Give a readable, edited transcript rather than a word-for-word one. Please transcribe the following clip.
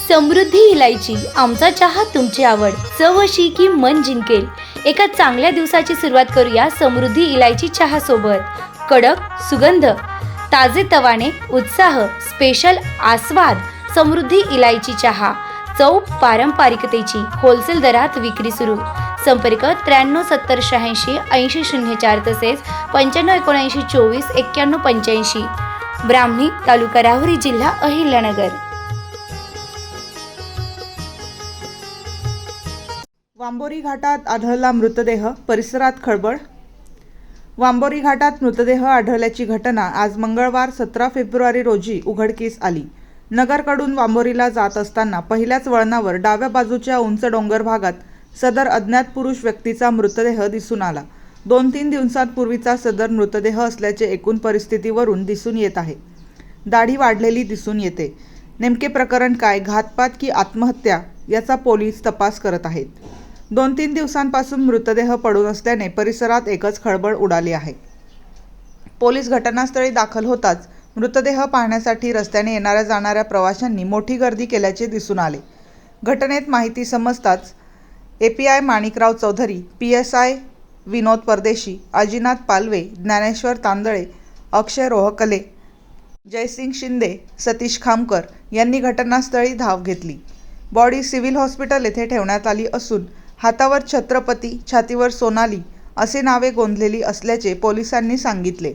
समृद्धी इलायची, आमचा चहा तुमची आवड, चव अशी की मन जिंकेल। एका चांगल्या दिवसाची सुरुवात करूया समृद्धी इलायची चहा सोबत। कडक सुगंध, ताजे तवाने, उत्साह, स्पेशल आस्वाद। समृद्धी इलायची चहा, चव पारंपरिकतेची, होलसेल दरात विक्री सुरू। संपर्क 93 70 86 80 04 तसेच 95 79 24 91 85। ब्राह्मणी, तालुका राहुरी, जिल्हा अहिल्यानगर। वांबोरी घाटात आढळला मृतदेह, परिसरात खळबळ। वांबोरी घाटात मृतदेह आढळल्याची घटना आज मंगळवार 17 फेब्रुवारी रोजी उघडकीस आली। नगरकडून वांबोरीला जात असताना पहिल्याच वळणावर डाव्या बाजूच्या उंच डोंगर भागात सदर अज्ञात पुरुष व्यक्तीचा मृतदेह दिसून आला। 2-3 दिवसांपूर्वीचा सदर मृतदेह असल्याचे एकूण परिस्थितीवरून दिसून येत आहे। दाढी वाढलेली दिसून येते। नेमके प्रकरण काय, घातपात की आत्महत्या, याचा पोलीस तपास करत आहेत। 2-3 दिवसांपासून मृतदेह पडून असल्याने परिसरात एकच खळबळ उडाली आहे। पोलीस घटनास्थळी दाखल होताच मृतदेह पाहण्यासाठी रस्त्याने येणाऱ्या जाणाऱ्या प्रवाशांनी मोठी गर्दी केल्याचे दिसून आले। घटनेत माहिती समजताच API माणिकराव चौधरी, PSI विनोद परदेशी, अजिनाथ पालवे, ज्ञानेश्वर तांदळे, अक्षय रोहकले, जयसिंग शिंदे, सतीश खामकर यांनी घटनास्थळी धाव घेतली। बॉडी सिव्हिल हॉस्पिटल येथे ठेवण्यात आली असून हातावर छत्रपती, छातीवर सोनाली असे नावे गोंदलेली असल्याचे पोलिसांनी सांगितले।